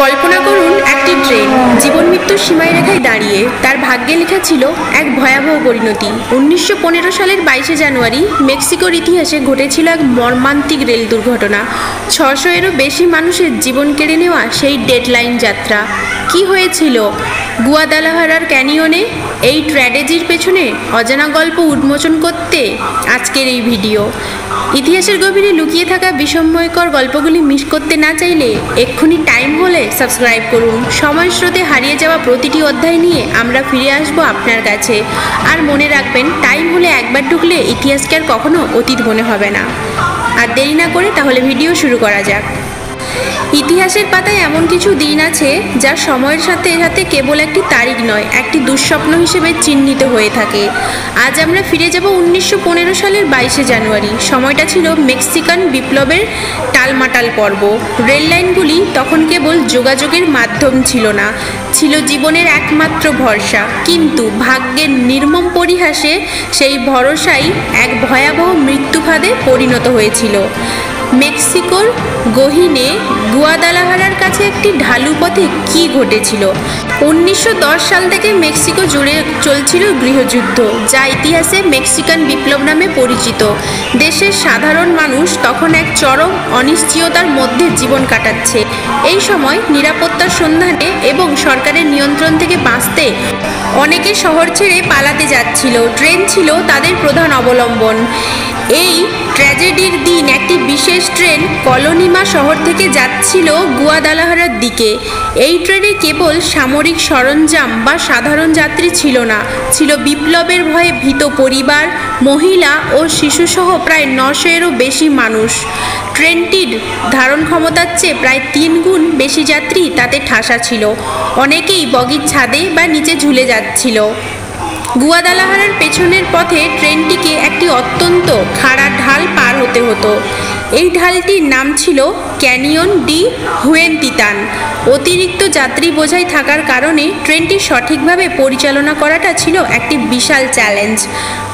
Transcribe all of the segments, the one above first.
কল্পনা করুন একটি ট্রেন জীবন মৃত্যুর সীমারেখায় দাঁড়িয়ে, তার ভাগ্যে লেখা ছিল এক ভয়াবহ পরিণতি। 1915 সালের 22শে জানুয়ারি মেক্সিকোর ইতিহাসে ঘটেছিল এক মর্মান্তিক রেল দুর্ঘটনা। 600-এরও বেশি মানুষের জীবন কেড়ে নেওয়া সেই ডেডলাইন যাত্রা। কি হয়েছিল গুয়াদালাহারার ক্যানিয়নে? এই ট্র্যাজেডির পেছনে অজানা গল্প উন্মোচন করতে আজকের এই ভিডিও। ইতিহাসের গভীরে লুকিয়ে থাকা বিস্ময়কর গল্পগুলি মিস করতে না চাইলে এক্ষুনি টাইম হলে সাবস্ক্রাইব করুন। সময় স্রোতে হারিয়ে যাওয়া প্রতিটি অধ্যায় নিয়ে আমরা ফিরে আসবো আপনার কাছে। আর মনে রাখবেন, টাইম হলে একবার ঢুকলে ইতিহাসকে আর কখনো অতীত মনে হবে না। আর দেরি না করে তাহলে ভিডিও শুরু করা যাক। ইতিহাসের পাতায় এমন কিছু দিন আছে যা সময়ের সাথে সাথে কেবল একটি তারিখ নয়, একটি দুঃস্বপ্ন হিসেবে চিহ্নিত হয়ে থাকে। আজ আমরা ফিরে যাব 1915 সালের 22শে জানুয়ারি। সময়টা ছিল মেক্সিকান বিপ্লবের টালমাটাল পর্ব। রেল লাইনগুলি তখন কেবল যোগাযোগের মাধ্যম ছিল না, ছিল জীবনের একমাত্র ভরসা। কিন্তু ভাগ্যের নির্মম পরিহাসে সেই ভরসাই এক ভয়াবহ মৃত্যুফাঁদে পরিণত হয়েছিল। মেক্সিকোর গহীনে গুয়াদালাহারার কাছে একটি ঢালু পথে কী ঘটেছিল? 1910 সাল থেকে মেক্সিকো জুড়ে চলছিল গৃহযুদ্ধ, যা ইতিহাসে মেক্সিকান বিপ্লব নামে পরিচিত। দেশের সাধারণ মানুষ তখন এক চরম অনিশ্চয়তার মধ্যে জীবন কাটাচ্ছে। এই সময় নিরাপত্তার সন্ধানে এবং সরকারের নিয়ন্ত্রণ থেকে বাঁচতে অনেকে শহর ছেড়ে পালাতে যাচ্ছিল। ট্রেন ছিল তাদের প্রধান অবলম্বন। এই ট্র্যাজেডির দিন একটি বিশেষ ট্রেন কলোনিমা শহর থেকে যাচ্ছিল গুয়াদালাহারার দিকে। এই ট্রেনে কেবল সামরিক সরঞ্জাম বা সাধারণ যাত্রী ছিল না, ছিল বিপ্লবের ভয়ে ভীত পরিবার, মহিলা ও শিশুসহ প্রায় 900-এরও বেশি মানুষ। ট্রেনটির ধারণ ক্ষমতার চেয়ে প্রায় 3 গুণ বেশি যাত্রী তাতে ঠাসা ছিল। অনেকেই বগির ছাদে বা নিচে ঝুলে যাচ্ছিল। গুয়াদালাহারার পেছনের পথে ট্রেনটিকে একটি অত্যন্ত খাড়া ঢাল পার হতে হতো। এই ঢালটির নাম ছিল ক্যানিয়ন ডি হুয়েন্তিতান। অতিরিক্ত যাত্রী বোঝাই থাকার কারণে ট্রেনটি সঠিকভাবে পরিচালনা করাটা ছিল একটি বিশাল চ্যালেঞ্জ।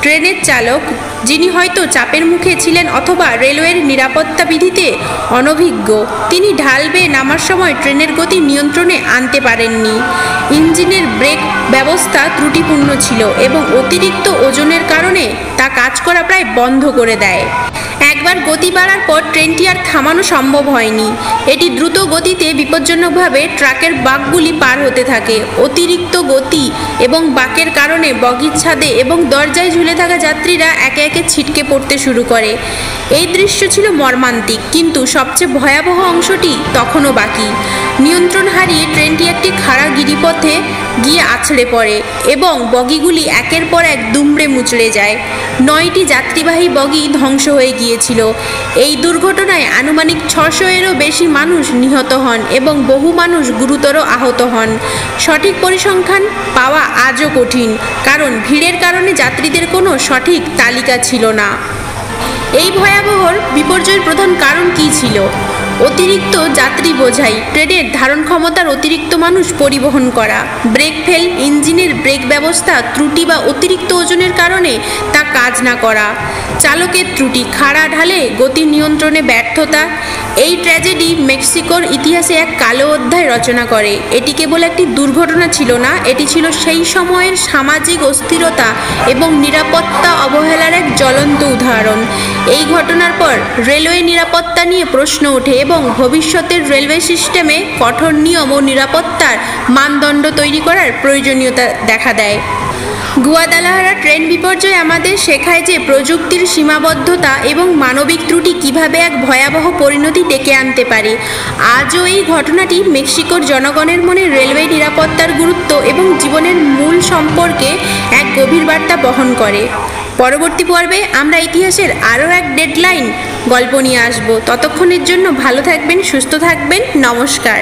ট্রেনের চালক, যিনি হয়তো চাপের মুখে ছিলেন অথবা রেলওয়ের নিরাপত্তা বিধিতে অনভিজ্ঞ, তিনি ঢাল বেয়ে নামার সময় ট্রেনের গতি নিয়ন্ত্রণে আনতে পারেননি। ইঞ্জিনের ব্রেক ব্যবস্থা ত্রুটিপূর্ণ ছিল এবং অতিরিক্ত ওজনের কারণে তা কাজ করা প্রায় বন্ধ করে দেয়। একবার গতি বাড়ার পর ট্রেনটি আর থামানো সম্ভব হয়নি। এটি দ্রুত গতিতে বিপজ্জনকভাবে ট্রাকের বাঁকগুলি পার হতে থাকে। অতিরিক্ত গতি এবং বাঁকের কারণে বগির ছাদে এবং দরজায় ঝুলে থাকা যাত্রীরা একে একে ছিটকে পড়তে শুরু করে। এই দৃশ্য ছিল মর্মান্তিক, কিন্তু সবচেয়ে ভয়াবহ অংশটি তখনও বাকি। নিয়ন্ত্রণ হারিয়ে ট্রেনটি একটি খাড়া গিরিপথে গিয়ে আছড়ে পড়ে এবং বগিগুলি একের পর এক দুমড়ে মুচড়ে যায়। 9টি যাত্রীবাহী বগি ধ্বংস হয়ে গিয়েছিল। এই দুর্ঘটনায় আনুমানিক 600-এরও বেশি মানুষ নিহত হন এবং বহু মানুষ গুরুতর আহত হন। সঠিক পরিসংখ্যান পাওয়া আজও কঠিন, কারণ ভিড়ের কারণে যাত্রীদের কোনো সঠিক তালিকা ছিল না। এই ভয়াবহ বিপর্যয়ের প্রধান কারণ কী ছিল? অতিরিক্ত যাত্রী বোঝাই, ট্রেনের ধারণ ক্ষমতার অতিরিক্ত মানুষ পরিবহন করা, ব্রেক ফেল, ইঞ্জিনের ব্রেক ব্যবস্থা ত্রুটি বা অতিরিক্ত ওজনের কারণে তা কাজ না করা, চালকের ত্রুটি, খাড়া ঢালে গতি নিয়ন্ত্রণে ব্যর্থতা। এই ট্র্যাজেডি মেক্সিকোর ইতিহাসে এক কালো অধ্যায় রচনা করে। এটি কেবল একটি দুর্ঘটনা ছিল না, এটি ছিল সেই সময়ের সামাজিক অস্থিরতা এবং নিরাপত্তা অবহেলার এক জ্বলন্ত উদাহরণ। এই ঘটনার পর রেলওয়ে নিরাপত্তা নিয়ে প্রশ্ন ওঠে এবং ভবিষ্যতের রেলওয়ে সিস্টেমে কঠোর নিয়ম ও নিরাপত্তার মানদণ্ড তৈরি করার প্রয়োজনীয়তা দেখা দেয়। গুয়াদালাহারা ট্রেন বিপর্যয় আমাদের শেখায় যে প্রযুক্তির সীমাবদ্ধতা এবং মানবিক ত্রুটি কিভাবে এক ভয়াবহ পরিণতি ডেকে আনতে পারে। আজও এই ঘটনাটি মেক্সিকোর জনগণের মনে রেলওয়ে নিরাপত্তার গুরুত্ব এবং জীবনের মূল সম্পর্কে এক গভীর বার্তা বহন করে। পরবর্তী পর্বে আমরা ইতিহাসের আরও এক ডেডলাইন গল্প নিয়ে আসব। ততক্ষণের জন্য ভালো থাকবেন, সুস্থ থাকবেন। নমস্কার।